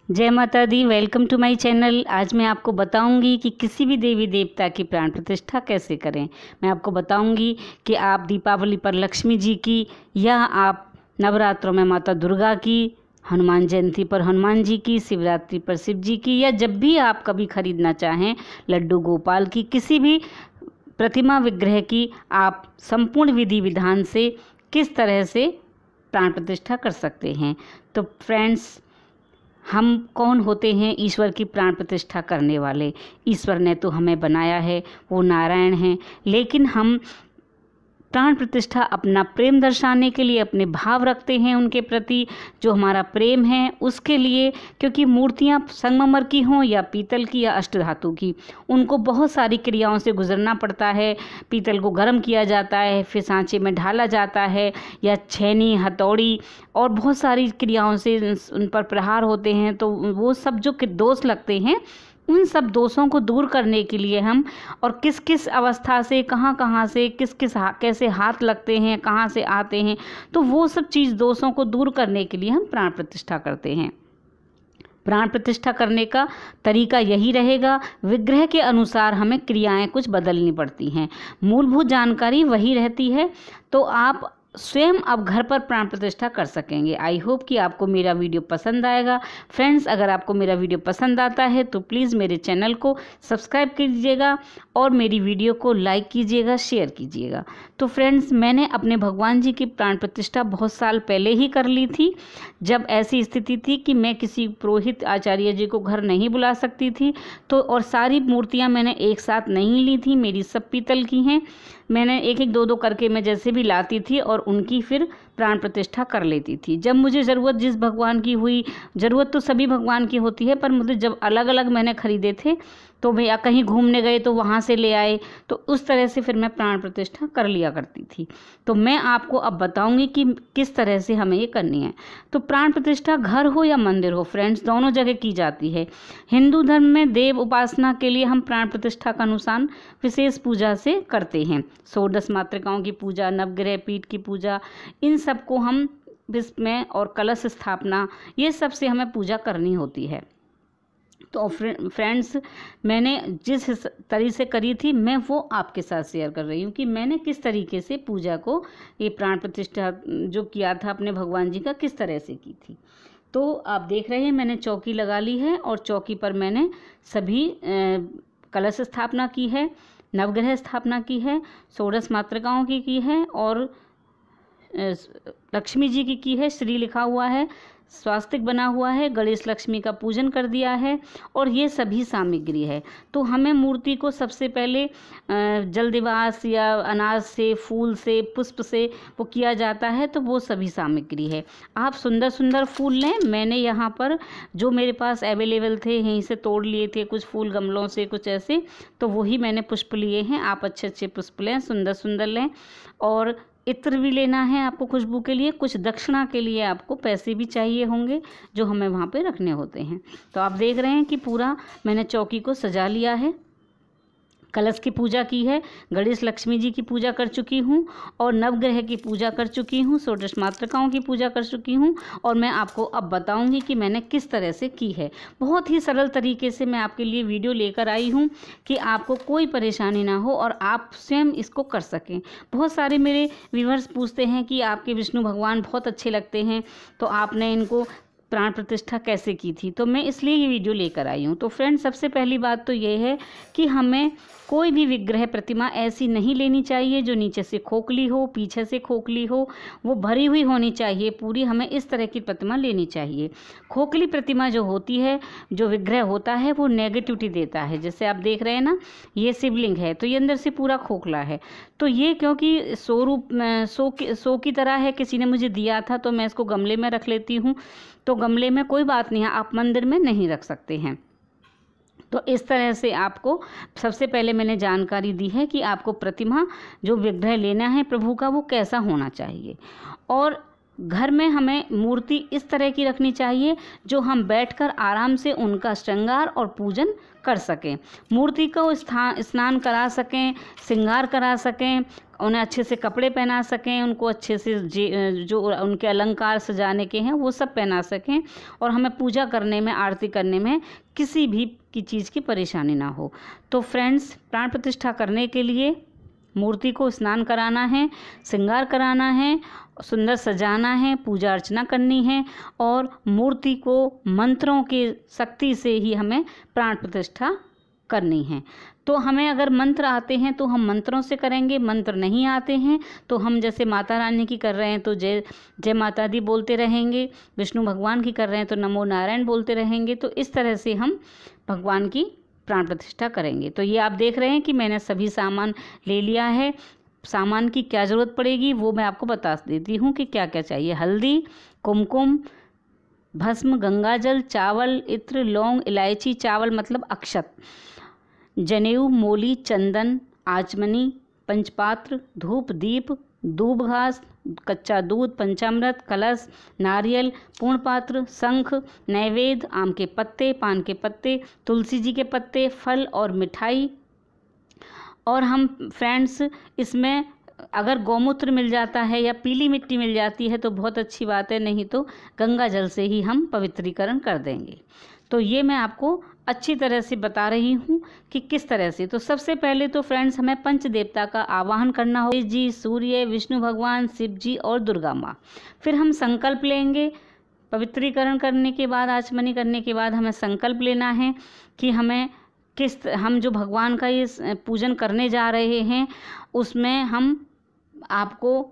जय माता दी। Welcome to my channel. आज मैं आपको बताऊंगी कि किसी भी देवी देवता की प्राण प्रतिष्ठा कैसे करें। मैं आपको बताऊंगी कि आप दीपावली पर लक्ष्मी जी की, या आप नवरात्रों में माता दुर्गा की, हनुमान जयंती पर हनुमान जी की, शिवरात्रि पर शिव जी की, या जब भी आप कभी खरीदना चाहें लड्डू गोपाल की, किसी भी प्रतिमा विग्रह की, आप संपूर्ण विधि विधान से किस तरह से प्राण प्रतिष्ठा कर सकते हैं। तो फ्रेंड्स, हम कौन होते हैं ईश्वर की प्राण प्रतिष्ठा करने वाले? ईश्वर ने तो हमें बनाया है, वो नारायण हैं, लेकिन हम प्राण प्रतिष्ठा अपना प्रेम दर्शाने के लिए, अपने भाव रखते हैं उनके प्रति, जो हमारा प्रेम है उसके लिए। क्योंकि मूर्तियां संगमरमर की हों या पीतल की या अष्टधातु की, उनको बहुत सारी क्रियाओं से गुजरना पड़ता है। पीतल को गर्म किया जाता है, फिर सांचे में ढाला जाता है, या छेनी, हथौड़ी और बहुत सारी क्रियाओं से उन पर प्रहार होते हैं। तो वो सब जो दोष लगते हैं, उन सब दोषों को दूर करने के लिए हम, और किस किस अवस्था से, कहाँ कहाँ से, कैसे हाथ लगते हैं, कहाँ से आते हैं, तो वो सब चीज़ दोषों को दूर करने के लिए हम प्राण प्रतिष्ठा करते हैं। प्राण प्रतिष्ठा करने का तरीका यही रहेगा। विग्रह के अनुसार हमें क्रियाएं कुछ बदलनी पड़ती हैं, मूलभूत जानकारी वही रहती है। तो आप स्वयं अब घर पर प्राण प्रतिष्ठा कर सकेंगे। आई होप कि आपको मेरा वीडियो पसंद आएगा। फ्रेंड्स, अगर आपको मेरा वीडियो पसंद आता है तो प्लीज़ मेरे चैनल को सब्सक्राइब कीजिएगा और मेरी वीडियो को लाइक कीजिएगा, शेयर कीजिएगा। तो फ्रेंड्स, मैंने अपने भगवान जी की प्राण प्रतिष्ठा बहुत साल पहले ही कर ली थी, जब ऐसी स्थिति थी कि मैं किसी पुरोहित आचार्य जी को घर नहीं बुला सकती थी। तो और सारी मूर्तियाँ मैंने एक साथ नहीं ली थी, मेरी सब पीतल की हैं। मैंने एक एक दो दो करके मैं जैसे भी लाती थी और उनकी फिर प्राण प्रतिष्ठा कर लेती थी। जब मुझे ज़रूरत जिस भगवान की हुई, ज़रूरत तो सभी भगवान की होती है, पर मुझे जब अलग अलग मैंने खरीदे थे, तो मैं या कहीं घूमने गए तो वहाँ से ले आए, तो उस तरह से फिर मैं प्राण प्रतिष्ठा कर लिया करती थी। तो मैं आपको अब बताऊंगी कि किस तरह से हमें ये करनी है। तो प्राण प्रतिष्ठा घर हो या मंदिर हो फ्रेंड्स, दोनों जगह की जाती है। हिंदू धर्म में देव उपासना के लिए हम प्राण प्रतिष्ठा का अनुसार विशेष पूजा से करते हैं। 16 मातृकाओं की पूजा, नवग्रह पीठ की पूजा, इन सबको हम इसमें, और कलश स्थापना, ये सब से हमें पूजा करनी होती है। तो फ्रेंड्स, मैंने जिस तरीके से करी थी, मैं वो आपके साथ शेयर कर रही हूँ कि मैंने किस तरीके से पूजा को, ये प्राण प्रतिष्ठा जो किया था अपने भगवान जी का, किस तरह से की थी। तो आप देख रहे हैं मैंने चौकी लगा ली है, और चौकी पर मैंने सभी कलश स्थापना की है, नवग्रह स्थापना की है, 16 मातृकाओं की है, और लक्ष्मी जी की है, श्री लिखा हुआ है, स्वास्तिक बना हुआ है, गणेश लक्ष्मी का पूजन कर दिया है, और ये सभी सामग्री है। तो हमें मूर्ति को सबसे पहले जलदिवास या अनाज से, फूल से, पुष्प से वो किया जाता है, तो वो सभी सामग्री है। आप सुंदर सुंदर फूल लें। मैंने यहाँ पर जो मेरे पास अवेलेबल थे यहीं से तोड़ लिए थे, कुछ फूल गमलों से, कुछ ऐसे, तो वही मैंने पुष्प लिए हैं। आप अच्छे अच्छे पुष्प लें, सुंदर सुंदर लें। और इत्र भी लेना है आपको खुशबू के लिए। कुछ दक्षिणा के लिए आपको पैसे भी चाहिए होंगे, जो हमें वहाँ पे रखने होते हैं। तो आप देख रहे हैं कि पूरा मैंने चौकी को सजा लिया है, कलश की पूजा की है, गणेश लक्ष्मी जी की पूजा कर चुकी हूँ, और नवग्रह की पूजा कर चुकी हूँ, 16 मातृकाओं की पूजा कर चुकी हूँ। और मैं आपको अब बताऊँगी कि मैंने किस तरह से की है। बहुत ही सरल तरीके से मैं आपके लिए वीडियो लेकर आई हूँ कि आपको कोई परेशानी ना हो और आप स्वयं इसको कर सकें। बहुत सारे मेरे व्यूअर्स पूछते हैं कि आपके विष्णु भगवान बहुत अच्छे लगते हैं, तो आपने इनको प्राण प्रतिष्ठा कैसे की थी, तो मैं इसलिए ये वीडियो लेकर आई हूँ। तो फ्रेंड्स, सबसे पहली बात तो ये है कि हमें कोई भी विग्रह प्रतिमा ऐसी नहीं लेनी चाहिए जो नीचे से खोखली हो, पीछे से खोखली हो। वो भरी हुई होनी चाहिए पूरी। हमें इस तरह की प्रतिमा लेनी चाहिए। खोखली प्रतिमा जो होती है, जो विग्रह होता है, वो नेगेटिविटी देता है। जैसे आप देख रहे हैं ना, ये शिवलिंग है, तो ये अंदर से पूरा खोखला है। तो ये क्योंकि सो की तरह है, किसी ने मुझे दिया था, तो मैं इसको गमले में रख लेती हूँ। तो गमले में कोई बात नहीं है, आप मंदिर में नहीं रख सकते हैं। तो इस तरह से आपको सबसे पहले मैंने जानकारी दी है कि आपको प्रतिमा, जो विग्रह लेना है प्रभु का, वो कैसा होना चाहिए। और घर में हमें मूर्ति इस तरह की रखनी चाहिए जो हम बैठकर आराम से उनका श्रृंगार और पूजन कर सकें। मूर्ति को स्नान करा सकें, श्रृंगार करा सकें, उन्हें अच्छे से कपड़े पहना सकें, उनको अच्छे से जो उनके अलंकार सजाने के हैं वो सब पहना सकें, और हमें पूजा करने में, आरती करने में किसी भी की चीज़ की परेशानी ना हो। तो फ्रेंड्स, प्राण प्रतिष्ठा करने के लिए मूर्ति को स्नान कराना है, श्रृंगार कराना है, सुंदर सजाना है, पूजा अर्चना करनी है, और मूर्ति को मंत्रों की शक्ति से ही हमें प्राण प्रतिष्ठा करनी है। तो हमें अगर मंत्र आते हैं तो हम मंत्रों से करेंगे, मंत्र नहीं आते हैं तो हम जैसे माता रानी की कर रहे हैं तो जय जय माता दी बोलते रहेंगे, विष्णु भगवान की कर रहे हैं तो नमो नारायण बोलते रहेंगे। तो इस तरह से हम भगवान की प्राण प्रतिष्ठा करेंगे। तो ये आप देख रहे हैं कि मैंने सभी सामान ले लिया है। सामान की क्या ज़रूरत पड़ेगी वो मैं आपको बता देती हूँ कि क्या क्या चाहिए। हल्दी, कुमकुम, भस्म, गंगाजल, चावल, इत्र, लौंग, इलायची, चावल मतलब अक्षत, जनेऊ, मोली, चंदन, आचमनी, पंचपात्र, धूप, दीप, दूब घास, कच्चा दूध, पंचामृत, कलश, नारियल, पूर्ण पात्र, शंख, नैवेद्य, आम के पत्ते, पान के पत्ते, तुलसी जी के पत्ते, फल और मिठाई। और हम फ्रेंड्स इसमें अगर गौमूत्र मिल जाता है या पीली मिट्टी मिल जाती है तो बहुत अच्छी बात है, नहीं तो गंगा जल से ही हम पवित्रीकरण कर देंगे। तो ये मैं आपको अच्छी तरह से बता रही हूँ कि किस तरह से। तो सबसे पहले तो फ्रेंड्स हमें पंच देवता का आवाहन करना हो, जी, सूर्य, विष्णु भगवान, शिव जी और दुर्गा माँ। फिर हम संकल्प लेंगे। पवित्रीकरण करने के बाद, आचमनी करने के बाद हमें संकल्प लेना है कि हम जो भगवान का ये पूजन करने जा रहे हैं उसमें हम आपको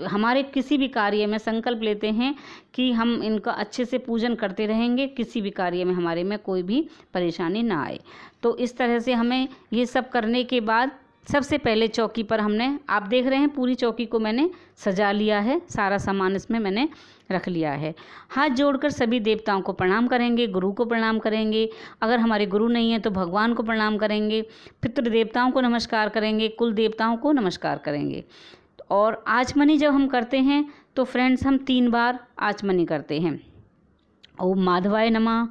हमारे किसी भी कार्य में संकल्प लेते हैं कि हम इनका अच्छे से पूजन करते रहेंगे, किसी भी कार्य में हमारे में कोई भी परेशानी ना आए। तो इस तरह से हमें ये सब करने के बाद सबसे पहले चौकी पर आप देख रहे हैं पूरी चौकी को मैंने सजा लिया है, सारा सामान इसमें मैंने रख लिया है। हाथ जोड़कर सभी देवताओं को प्रणाम करेंगे, गुरु को प्रणाम करेंगे, अगर हमारे गुरु नहीं है तो भगवान को प्रणाम करेंगे, पितृ देवताओं को नमस्कार करेंगे, कुल देवताओं को नमस्कार करेंगे। और आचमनी जब हम करते हैं तो फ्रेंड्स हम 3 बार आचमनी करते हैं। ओम माधवाय नमः,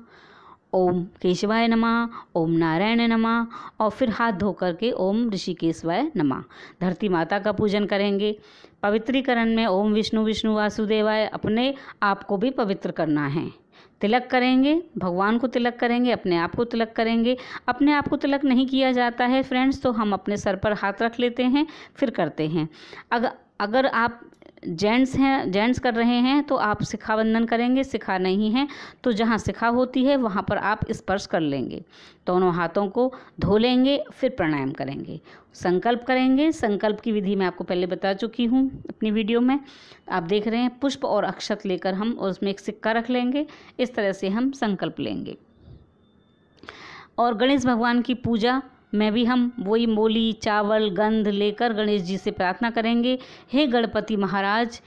ओम केशवाय नमः, ओम नारायण नमः, और फिर हाथ धो करके ओम ऋषिकेशवाय नमः। धरती माता का पूजन करेंगे। पवित्रीकरण में ओम विष्णु विष्णु वासुदेवाय, अपने आप को भी पवित्र करना है। तिलक करेंगे, भगवान को तिलक करेंगे, अपने आप को तिलक करेंगे। अपने आप को तिलक नहीं किया जाता है फ्रेंड्स तो हम अपने सर पर हाथ रख लेते हैं फिर करते हैं। अगर आप जेंट्स कर रहे हैं तो आप शिखा बंधन करेंगे, शिखा नहीं है तो जहाँ शिखा होती है वहाँ पर आप स्पर्श कर लेंगे, दोनों हाथों को धो लेंगे, फिर प्राणायाम करेंगे, संकल्प करेंगे। संकल्प की विधि मैं आपको पहले बता चुकी हूँ अपनी वीडियो में, आप देख रहे हैं। पुष्प और अक्षत लेकर हम उसमें एक सिक्का रख लेंगे, इस तरह से हम संकल्प लेंगे। और गणेश भगवान की पूजा में भी हम वही मोली, चावल, गंध लेकर गणेश जी से प्रार्थना करेंगे, हे गणपति महाराज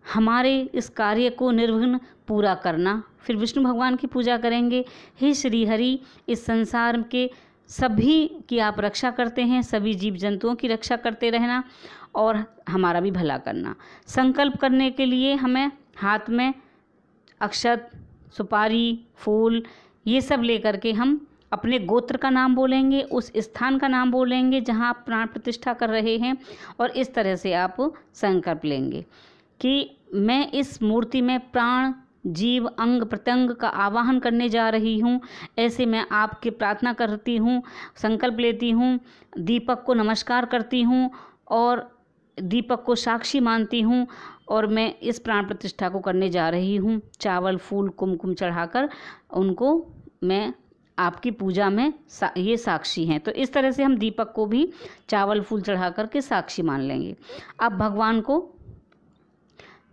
हमारे इस कार्य को निर्विघ्न पूरा करना। फिर विष्णु भगवान की पूजा करेंगे, हे श्री हरि इस संसार के सभी की आप रक्षा करते हैं, सभी जीव जंतुओं की रक्षा करते रहना और हमारा भी भला करना। संकल्प करने के लिए हमें हाथ में अक्षत, सुपारी, फूल ये सब लेकर के हम अपने गोत्र का नाम बोलेंगे, उस स्थान का नाम बोलेंगे जहाँ आप प्राण प्रतिष्ठा कर रहे हैं, और इस तरह से आप संकल्प लेंगे कि मैं इस मूर्ति में प्राण, जीव, अंग प्रत्यंग का आवाहन करने जा रही हूँ। ऐसे मैं आपकी प्रार्थना करती हूँ, संकल्प लेती हूँ, दीपक को नमस्कार करती हूँ और दीपक को साक्षी मानती हूँ, और मैं इस प्राण प्रतिष्ठा को करने जा रही हूँ। चावल, फूल, कुमकुम चढ़ाकर उनको मैं आपकी पूजा में ये साक्षी हैं। तो इस तरह से हम दीपक को भी चावल, फूल चढ़ा कर के साक्षी मान लेंगे। अब भगवान को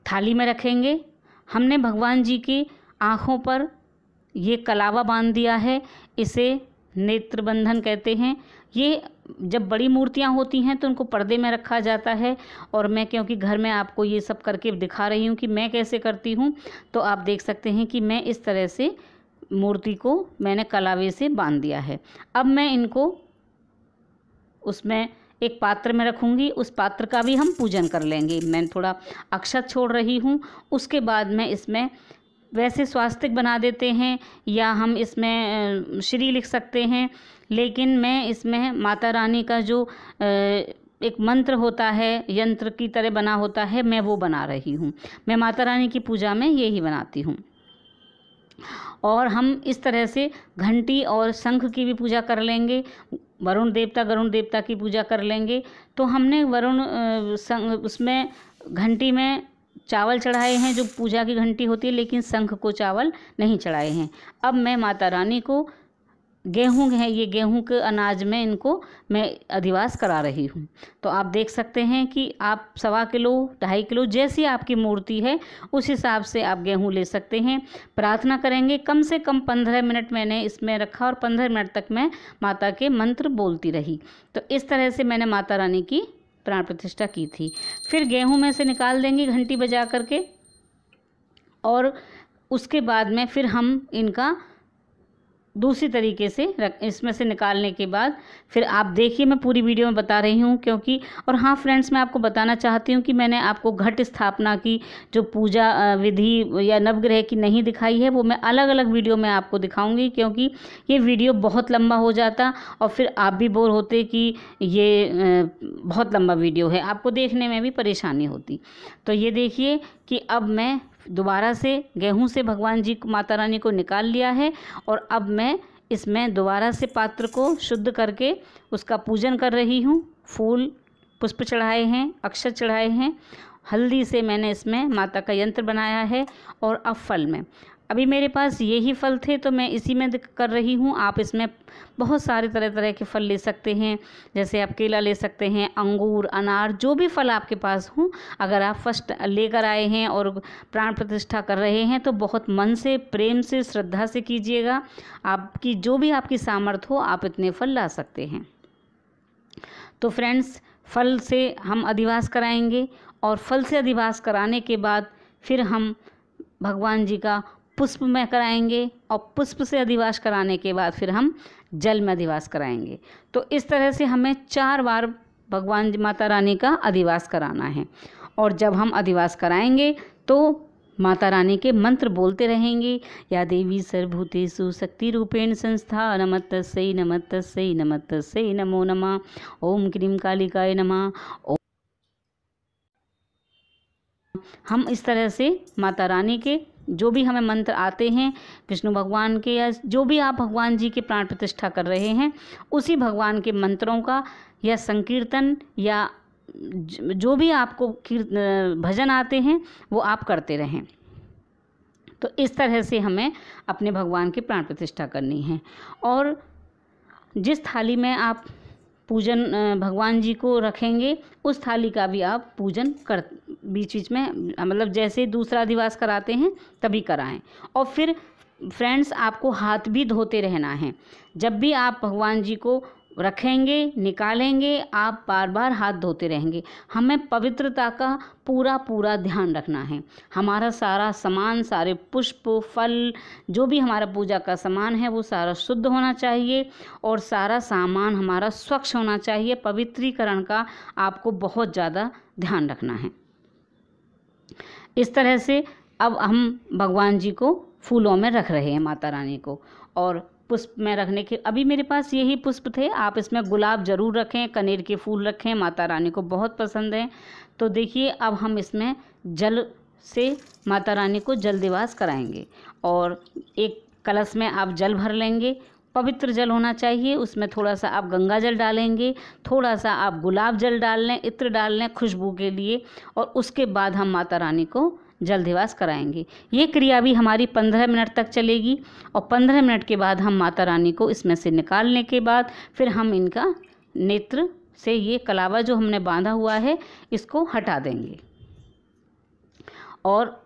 थाली में रखेंगे। हमने भगवान जी की आँखों पर ये कलावा बांध दिया है, इसे नेत्र बंधन कहते हैं। ये जब बड़ी मूर्तियाँ होती हैं तो उनको पर्दे में रखा जाता है, और मैं क्योंकि घर में आपको ये सब करके दिखा रही हूँ कि मैं कैसे करती हूँ, तो आप देख सकते हैं कि मैं इस तरह से मूर्ति को मैंने कलावे से बांध दिया है। अब मैं इनको उसमें एक पात्र में रखूँगी, उस पात्र का भी हम पूजन कर लेंगे। मैं थोड़ा अक्षत छोड़ रही हूँ, उसके बाद मैं इसमें वैसे स्वास्तिक बना देते हैं या हम इसमें श्री लिख सकते हैं, लेकिन मैं इसमें माता रानी का जो एक मंत्र होता है, यंत्र की तरह बना होता है, मैं वो बना रही हूँ। मैं माता रानी की पूजा में यही बनाती हूँ। और हम इस तरह से घंटी और शंख की भी पूजा कर लेंगे, वरुण देवता की पूजा कर लेंगे। तो हमने उसमें घंटी में चावल चढ़ाए हैं, जो पूजा की घंटी होती है, लेकिन शंख को चावल नहीं चढ़ाए हैं। अब मैं माता रानी को गेहूँ है, ये गेहूँ के अनाज में इनको मैं अधिवास करा रही हूँ। तो आप देख सकते हैं कि आप 1.25 किलो 2.5 किलो जैसी आपकी मूर्ति है उस हिसाब से आप गेहूँ ले सकते हैं। प्रार्थना करेंगे, कम से कम 15 मिनट मैंने इसमें रखा और 15 मिनट तक मैं माता के मंत्र बोलती रही। तो इस तरह से मैंने माता रानी की प्राण प्रतिष्ठा की थी। फिर गेहूँ में से निकाल देंगे घंटी बजा करके, और उसके बाद में फिर हम इनका दूसरी तरीके से इसमें से निकालने के बाद फिर आप देखिए, मैं पूरी वीडियो में बता रही हूँ क्योंकि। और हाँ फ्रेंड्स, मैं आपको बताना चाहती हूँ कि मैंने आपको घट स्थापना की जो पूजा विधि या नवग्रह की नहीं दिखाई है, वो मैं अलग अलग वीडियो में आपको दिखाऊंगी, क्योंकि ये वीडियो बहुत लंबा हो जाता और फिर आप भी बोर होते कि ये बहुत लंबा वीडियो है, आपको देखने में भी परेशानी होती। तो ये देखिए कि अब मैं दोबारा से गेहूं से भगवान जी माता रानी को निकाल लिया है, और अब मैं इसमें दोबारा से पात्र को शुद्ध करके उसका पूजन कर रही हूँ। फूल पुष्प चढ़ाए हैं, अक्षत चढ़ाए हैं, हल्दी से मैंने इसमें माता का यंत्र बनाया है। और अब फल में, अभी मेरे पास यही फल थे तो मैं इसी में कर रही हूँ। आप इसमें बहुत सारे तरह तरह के फल ले सकते हैं, जैसे आप केला ले सकते हैं, अंगूर, अनार, जो भी फल आपके पास हो। अगर आप फर्स्ट लेकर आए हैं और प्राण प्रतिष्ठा कर रहे हैं तो बहुत मन से, प्रेम से, श्रद्धा से कीजिएगा। आपकी जो भी आपकी सामर्थ्य हो आप इतने फल ला सकते हैं। तो फ्रेंड्स, फल से हम अधिवास कराएंगे, और फल से अधिवास कराने के बाद फिर हम भगवान जी का पुष्प में कराएंगे, और पुष्प से अधिवास कराने के बाद फिर हम जल में अधिवास कराएंगे। तो इस तरह से हमें 4 बार भगवान माता रानी का अधिवास कराना है। और जब हम अधिवास कराएंगे तो माता रानी के मंत्र बोलते रहेंगे, या देवी सर्वभूतेषु शक्ति रूपेण संस्था, नमस्तस्यै नमस्तस्यै नमस्तस्यै नमो नमः, ओम क्रीम कालिकाय नमः। हम इस तरह से माता रानी के जो भी हमें मंत्र आते हैं, विष्णु भगवान के या जो भी आप भगवान जी के प्राण प्रतिष्ठा कर रहे हैं, उसी भगवान के मंत्रों का या संकीर्तन या जो भी आपको भजन आते हैं वो आप करते रहें। तो इस तरह से हमें अपने भगवान की प्राण प्रतिष्ठा करनी है। और जिस थाली में आप पूजन भगवान जी को रखेंगे, उस थाली का भी आप पूजन कर बीच बीच में, मतलब जैसे दूसरा अधिवास कराते हैं तभी कराएं। और फिर फ्रेंड्स, आपको हाथ भी धोते रहना है। जब भी आप भगवान जी को रखेंगे, निकालेंगे, आप बार बार हाथ धोते रहेंगे। हमें पवित्रता का पूरा ध्यान रखना है। हमारा सारा सामान, सारे पुष्प, फल, जो भी हमारा पूजा का सामान है वो सारा शुद्ध होना चाहिए, और सारा सामान हमारा स्वच्छ होना चाहिए। पवित्रीकरण का आपको बहुत ज़्यादा ध्यान रखना है। इस तरह से अब हम भगवान जी को फूलों में रख रहे हैं, माता रानी को। और पुष्प में रखने के, अभी मेरे पास यही पुष्प थे, आप इसमें गुलाब ज़रूर रखें, कनेर के फूल रखें, माता रानी को बहुत पसंद है। तो देखिए, अब हम इसमें जल से माता रानी को जल दिवास कराएंगे। और एक कलश में आप जल भर लेंगे, पवित्र जल होना चाहिए। उसमें थोड़ा सा आप गंगा जल डालेंगे, थोड़ा सा आप गुलाब जल डाल लें, इत्र डाल लें खुशबू के लिए, और उसके बाद हम माता रानी को जल दिवास कराएंगे। ये क्रिया भी हमारी 15 मिनट तक चलेगी, और 15 मिनट के बाद हम माता रानी को इसमें से निकालने के बाद फिर हम इनका नेत्र से ये कलावा जो हमने बांधा हुआ है इसको हटा देंगे। और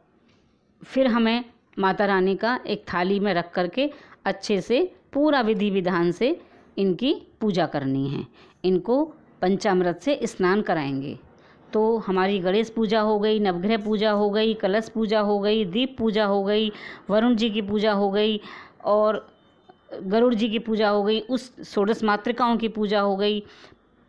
फिर हमें माता रानी का एक थाली में रख करके अच्छे से पूरा विधि विधान से इनकी पूजा करनी है। इनको पंचामृत से स्नान कराएंगे। तो हमारी गणेश पूजा हो गई, नवग्रह पूजा हो गई, कलश पूजा हो गई, दीप पूजा हो गई, वरुण जी की पूजा हो गई, और गरुड़ जी की पूजा हो गई, उस षोडश मातृकाओं की पूजा हो गई,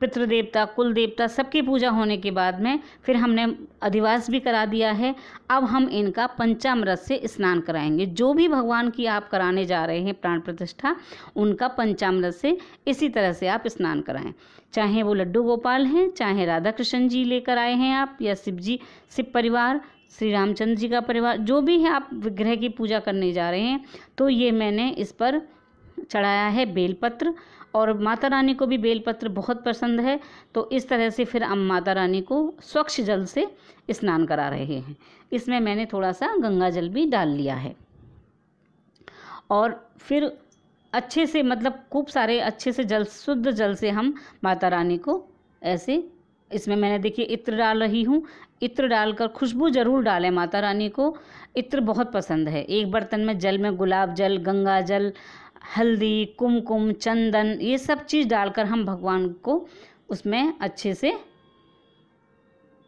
पितृदेवता, कुल देवता सबकी पूजा होने के बाद में फिर हमने अधिवास भी करा दिया है। अब हम इनका पंचामृत से स्नान कराएंगे। जो भी भगवान की आप कराने जा रहे हैं प्राण प्रतिष्ठा, उनका पंचामृत से इसी तरह से आप स्नान कराएं। चाहे वो लड्डू गोपाल हैं, चाहे राधा कृष्ण जी लेकर आए हैं आप, या शिव परिवार, श्री रामचंद्र जी का परिवार, जो भी है आप विग्रह की पूजा करने जा रहे हैं, तो ये मैंने इस पर चढ़ाया है बेलपत्र। और माता रानी को भी बेलपत्र बहुत पसंद है, तो इस तरह से फिर हम माता रानी को स्वच्छ जल से स्नान करा रहे हैं। इसमें मैंने थोड़ा सा गंगा जल भी डाल लिया है। और फिर अच्छे से, मतलब खूब सारे अच्छे से जल, शुद्ध जल से हम माता रानी को ऐसे, इसमें मैंने देखिए इत्र डाल रही हूँ। इत्र डालकर खुशबू ज़रूर डालें, माता रानी को इत्र बहुत पसंद है। एक बर्तन में जल में गुलाब जल, गंगा जल, हल्दी, कुमकुम, चंदन, ये सब चीज़ डालकर हम भगवान को उसमें अच्छे से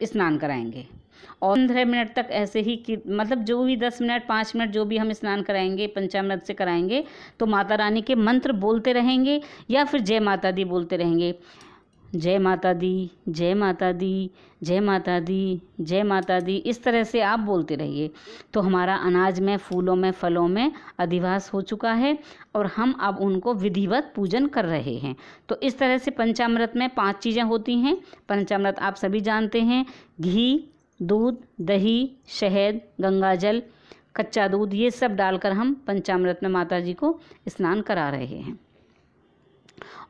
स्नान कराएंगे। और 15 मिनट तक ऐसे ही मतलब जो भी 10 मिनट 5 मिनट जो भी हम स्नान कराएंगे पंचामृत से कराएंगे, तो माता रानी के मंत्र बोलते रहेंगे या फिर जय माता दी बोलते रहेंगे। जय माता दी, जय माता दी, जय माता दी, जय माता दी, इस तरह से आप बोलते रहिए। तो हमारा अनाज में, फूलों में, फलों में अधिवास हो चुका है और हम अब उनको विधिवत पूजन कर रहे हैं। तो इस तरह से पंचामृत में 5 चीज़ें होती हैं। पंचामृत आप सभी जानते हैं, घी, दूध, दही, शहद, गंगा जल, कच्चा दूध, ये सब डालकर हम पंचामृत में माता जी को स्नान करा रहे हैं।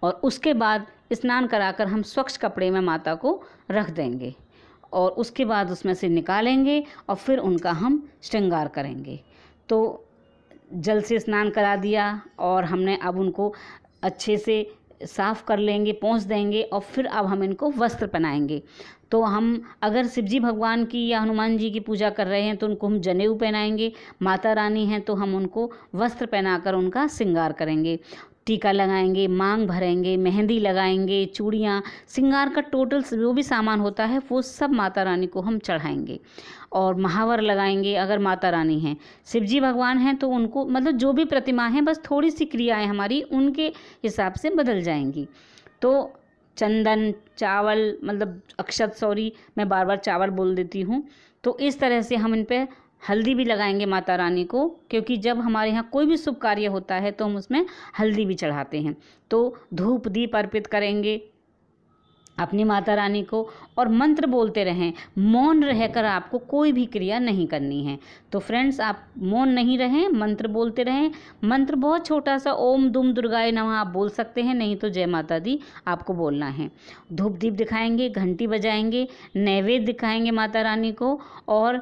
और उसके बाद स्नान कराकर हम स्वच्छ कपड़े में माता को रख देंगे और उसके बाद उसमें से निकालेंगे और फिर उनका हम श्रृंगार करेंगे। तो जल से स्नान करा दिया और हमने अब उनको अच्छे से साफ़ कर लेंगे, पोंछ देंगे और फिर अब हम इनको वस्त्र पहनाएंगे। तो हम अगर शिवजी भगवान की या हनुमान जी की पूजा कर रहे हैं तो उनको हम जनेऊ पहनाएंगे। माता रानी हैं तो हम उनको वस्त्र पहनाकर उनका श्रृंगार करेंगे, टीका लगाएंगे, मांग भरेंगे, मेहंदी लगाएंगे, चूड़ियाँ, श्रृंगार का टोटल जो भी सामान होता है वो सब माता रानी को हम चढ़ाएंगे। और महावर लगाएंगे अगर माता रानी हैं। शिवजी भगवान हैं तो उनको, मतलब जो भी प्रतिमा हैं, बस थोड़ी सी क्रियाएं हमारी उनके हिसाब से बदल जाएंगी। तो चंदन, चावल, मतलब अक्षत, सॉरी मैं बार बार चावल बोल देती हूँ। तो इस तरह से हम इन पर हल्दी भी लगाएंगे माता रानी को, क्योंकि जब हमारे यहाँ कोई भी शुभ कार्य होता है तो हम उसमें हल्दी भी चढ़ाते हैं। तो धूप दीप अर्पित करेंगे अपनी माता रानी को और मंत्र बोलते रहें। मौन रहकर आपको कोई भी क्रिया नहीं करनी है। तो फ्रेंड्स, आप मौन नहीं रहें, मंत्र बोलते रहें। मंत्र बहुत छोटा सा, ओम दुम दुर्गाय नमः आप बोल सकते हैं, नहीं तो जय माता दी आपको बोलना है। धूप दीप दिखाएंगे, घंटी बजाएंगे, नैवेद्य दिखाएंगे माता रानी को और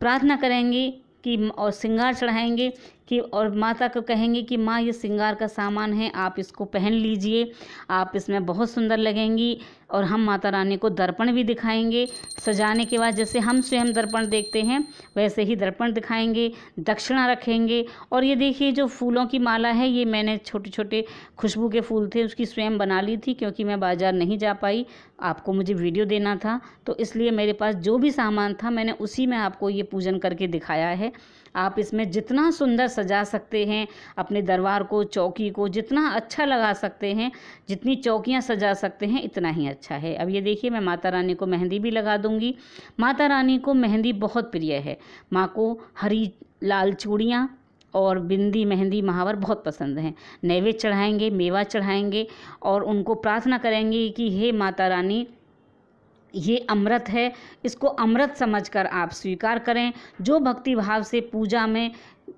प्रार्थना करेंगे कि, और श्रृंगार चढ़ाएंगे कि, और माता को कहेंगे कि माँ ये श्रृंगार का सामान है, आप इसको पहन लीजिए, आप इसमें बहुत सुंदर लगेंगी। और हम माता रानी को दर्पण भी दिखाएंगे। सजाने के बाद जैसे हम स्वयं दर्पण देखते हैं वैसे ही दर्पण दिखाएंगे, दक्षिणा रखेंगे। और ये देखिए जो फूलों की माला है, ये मैंने छोटे छोटे खुशबू के फूल थे उसकी स्वयं बना ली थी, क्योंकि मैं बाज़ार नहीं जा पाई, आपको मुझे वीडियो देना था, तो इसलिए मेरे पास जो भी सामान था मैंने उसी में आपको ये पूजन करके दिखाया है। आप इसमें जितना सुंदर सजा सकते हैं अपने दरबार को, चौकी को जितना अच्छा लगा सकते हैं, जितनी चौकियां सजा सकते हैं इतना ही अच्छा है। अब ये देखिए मैं माता रानी को मेहंदी भी लगा दूंगी। माता रानी को मेहंदी बहुत प्रिय है। माँ को हरी लाल चूड़ियाँ और बिंदी, मेहंदी, महावर बहुत पसंद हैं। नैवेद्य चढ़ाएंगे, मेवा चढ़ाएंगे और उनको प्रार्थना करेंगे कि हे माता रानी, ये अमृत है, इसको अमृत समझकर आप स्वीकार करें। जो भक्ति भाव से पूजा में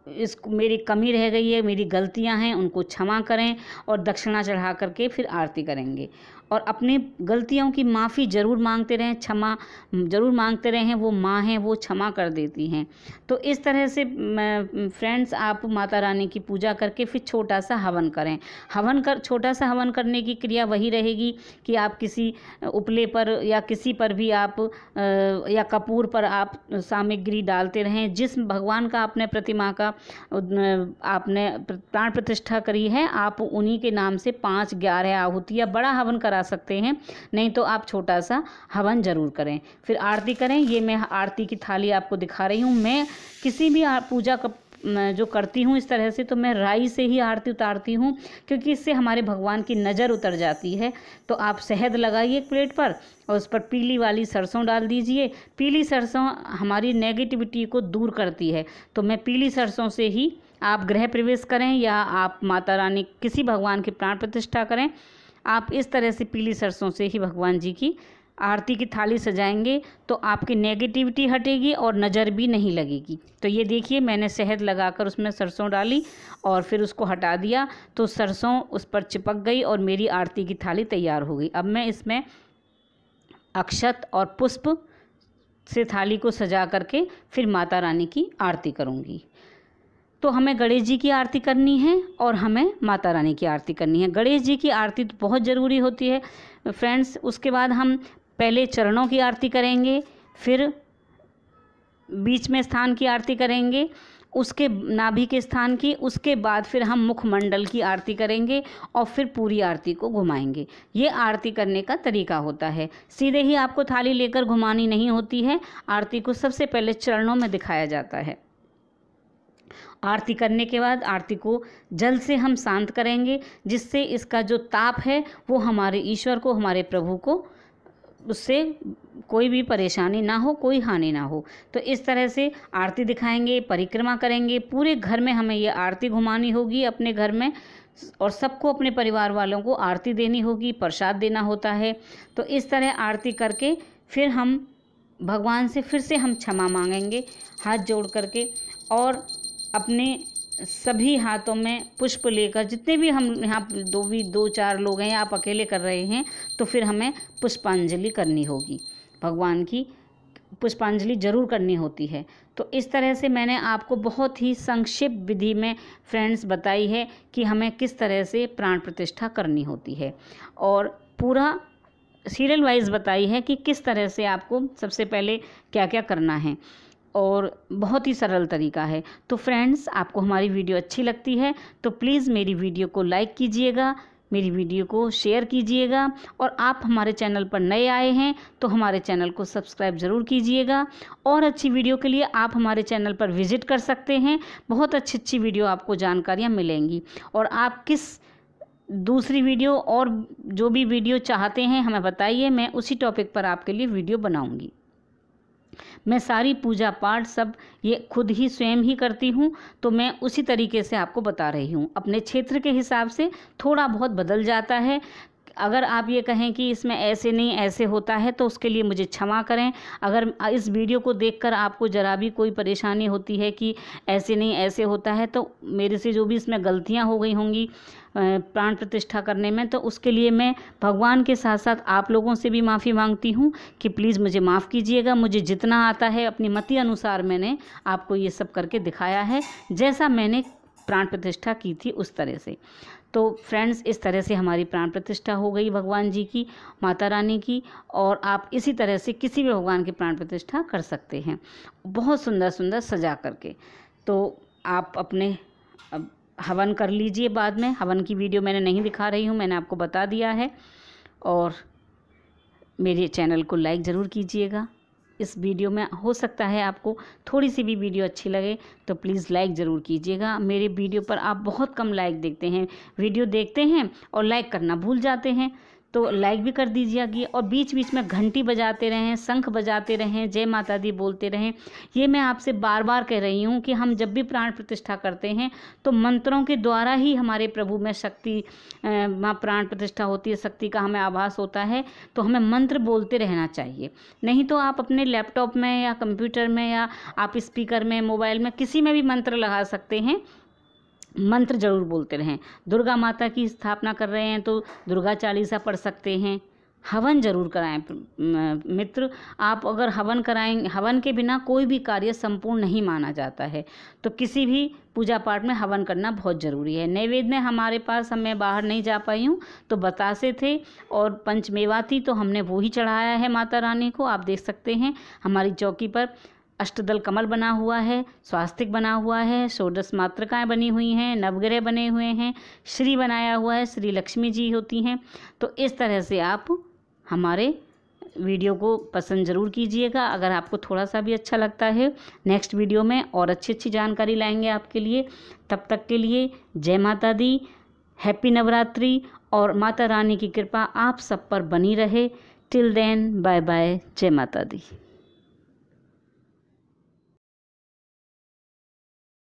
इसको मेरी कमी रह गई है, मेरी गलतियां हैं, उनको क्षमा करें और दक्षिणा चढ़ा करके फिर आरती करेंगे। और अपनी गलतियों की माफ़ी ज़रूर मांगते रहें, क्षमा ज़रूर मांगते रहें। वो माँ हैं, वो क्षमा कर देती हैं। तो इस तरह से फ्रेंड्स, आप माता रानी की पूजा करके फिर छोटा सा हवन करें। छोटा सा हवन करने की क्रिया वही रहेगी कि आप किसी उपले पर या किसी पर भी आप या कपूर पर आप सामग्री डालते रहें। जिस भगवान का आपने प्रतिमा का आपने प्राण प्रतिष्ठा करी है, आप उन्हीं के नाम से 5-11 आहुति या बड़ा हवन करा सकते हैं, नहीं तो आप छोटा सा हवन जरूर करें। फिर आरती करें। ये मैं आरती की थाली आपको दिखा रही हूँ। मैं किसी भी पूजा जो करती हूँ इस तरह से, तो मैं राई से ही आरती उतारती हूँ, क्योंकि इससे हमारे भगवान की नज़र उतर जाती है। तो आप शहद लगाइए एक प्लेट पर और उस पर पीली वाली सरसों डाल दीजिए। पीली सरसों हमारी नेगेटिविटी को दूर करती है, तो मैं पीली सरसों से ही, आप गृह प्रवेश करें या आप माता रानी किसी भगवान की प्राण प्रतिष्ठा करें, आप इस तरह से पीली सरसों से ही भगवान जी की आरती की थाली सजाएंगे तो आपकी नेगेटिविटी हटेगी और नज़र भी नहीं लगेगी। तो ये देखिए, मैंने शहद लगाकर उसमें सरसों डाली और फिर उसको हटा दिया, तो सरसों उस पर चिपक गई और मेरी आरती की थाली तैयार हो गई। अब मैं इसमें अक्षत और पुष्प से थाली को सजा करके फिर माता रानी की आरती करूँगी। तो हमें गणेश जी की आरती करनी है और हमें माता रानी की आरती करनी है। गणेश जी की आरती तो बहुत ज़रूरी होती है फ्रेंड्स। उसके बाद हम पहले चरणों की आरती करेंगे, फिर बीच में स्थान की आरती करेंगे, उसके नाभि के स्थान की, उसके बाद फिर हम मुखमंडल की आरती करेंगे और फिर पूरी आरती को घुमाएंगे। ये आरती करने का तरीका होता है। सीधे ही आपको थाली लेकर घुमानी नहीं होती है, आरती को सबसे पहले चरणों में दिखाया जाता है। आरती करने के बाद आरती को जल से हम शांत करेंगे, जिससे इसका जो ताप है वो हमारे ईश्वर को, हमारे प्रभु को, उससे कोई भी परेशानी ना हो, कोई हानि ना हो। तो इस तरह से आरती दिखाएंगे, परिक्रमा करेंगे। पूरे घर में हमें ये आरती घुमानी होगी अपने घर में, और सबको, अपने परिवार वालों को आरती देनी होगी, प्रसाद देना होता है। तो इस तरह आरती करके फिर हम भगवान से फिर से हम क्षमा मांगेंगे हाथ जोड़ करके, और अपने सभी हाथों में पुष्प लेकर, जितने भी हम यहाँ दो चार लोग हैं, आप अकेले कर रहे हैं, तो फिर हमें पुष्पांजलि करनी होगी। भगवान की पुष्पांजलि जरूर करनी होती है। तो इस तरह से मैंने आपको बहुत ही संक्षिप्त विधि में फ्रेंड्स बताई है कि हमें किस तरह से प्राण प्रतिष्ठा करनी होती है, और पूरा सीरियल वाइज बताई है कि किस तरह से आपको सबसे पहले क्या क्या करना है, और बहुत ही सरल तरीका है। तो फ्रेंड्स, आपको हमारी वीडियो अच्छी लगती है तो प्लीज़ मेरी वीडियो को लाइक कीजिएगा, मेरी वीडियो को शेयर कीजिएगा, और आप हमारे चैनल पर नए आए हैं तो हमारे चैनल को सब्सक्राइब ज़रूर कीजिएगा। और अच्छी वीडियो के लिए आप हमारे चैनल पर विज़िट कर सकते हैं। बहुत अच्छी अच्छी वीडियो आपको जानकारियाँ मिलेंगी, और आप किस दूसरी वीडियो और जो भी वीडियो चाहते हैं हमें बताइए, मैं उसी टॉपिक पर आपके लिए वीडियो बनाऊँगी। मैं सारी पूजा पाठ सब ये खुद ही स्वयं ही करती हूँ, तो मैं उसी तरीके से आपको बता रही हूँ। अपने क्षेत्र के हिसाब से थोड़ा बहुत बदल जाता है। अगर आप ये कहें कि इसमें ऐसे नहीं ऐसे होता है तो उसके लिए मुझे क्षमा करें। अगर इस वीडियो को देखकर आपको ज़रा भी कोई परेशानी होती है कि ऐसे नहीं ऐसे होता है, तो मेरे से जो भी इसमें गलतियाँ हो गई होंगी प्राण प्रतिष्ठा करने में, तो उसके लिए मैं भगवान के साथ साथ आप लोगों से भी माफ़ी मांगती हूँ कि प्लीज़ मुझे माफ़ कीजिएगा। मुझे जितना आता है अपनी मति अनुसार मैंने आपको ये सब करके दिखाया है, जैसा मैंने प्राण प्रतिष्ठा की थी उस तरह से। तो फ्रेंड्स, इस तरह से हमारी प्राण प्रतिष्ठा हो गई भगवान जी की, माता रानी की, और आप इसी तरह से किसी भी भगवान की प्राण प्रतिष्ठा कर सकते हैं, बहुत सुंदर सुंदर सजा करके। तो आप अपने हवन कर लीजिए। बाद में हवन की वीडियो मैंने नहीं दिखा रही हूँ, मैंने आपको बता दिया है। और मेरे चैनल को लाइक ज़रूर कीजिएगा। इस वीडियो में हो सकता है आपको थोड़ी सी भी वीडियो अच्छी लगे तो प्लीज़ लाइक ज़रूर कीजिएगा। मेरे वीडियो पर आप बहुत कम लाइक देखते हैं, वीडियो देखते हैं और लाइक करना भूल जाते हैं, तो लाइक भी कर दीजिएगा। और बीच बीच में घंटी बजाते रहें, शंख बजाते रहें, जय माता दी बोलते रहें। ये मैं आपसे बार बार कह रही हूँ कि हम जब भी प्राण प्रतिष्ठा करते हैं तो मंत्रों के द्वारा ही हमारे प्रभु में शक्ति, वहाँ प्राण प्रतिष्ठा होती है, शक्ति का हमें आभास होता है। तो हमें मंत्र बोलते रहना चाहिए। नहीं तो आप अपने लैपटॉप में या कंप्यूटर में या आप स्पीकर में, मोबाइल में, किसी में भी मंत्र लगा सकते हैं। मंत्र जरूर बोलते रहें। दुर्गा माता की स्थापना कर रहे हैं तो दुर्गा चालीसा पढ़ सकते हैं। हवन जरूर कराएं मित्र। आप अगर हवन कराएं, हवन के बिना कोई भी कार्य संपूर्ण नहीं माना जाता है। तो किसी भी पूजा पाठ में हवन करना बहुत ज़रूरी है। नैवेद्य में हमारे पास, मैं बाहर नहीं जा पाई हूँ, तो बतासे थे और पंचमेवा थी, तो हमने वो ही चढ़ाया है माता रानी को। आप देख सकते हैं हमारी चौकी पर अष्टदल कमल बना हुआ है, स्वास्तिक बना हुआ है, षोडश मातृकाएँ बनी हुई हैं, नवग्रह बने हुए हैं, श्री बनाया हुआ है, श्री लक्ष्मी जी होती हैं। तो इस तरह से आप हमारे वीडियो को पसंद ज़रूर कीजिएगा। अगर आपको थोड़ा सा भी अच्छा लगता है, नेक्स्ट वीडियो में और अच्छी अच्छी जानकारी लाएंगे आपके लिए। तब तक के लिए जय माता दी, हैप्पी नवरात्रि, और माता रानी की कृपा आप सब पर बनी रहे। टिल देन बाय बाय, जय माता दी।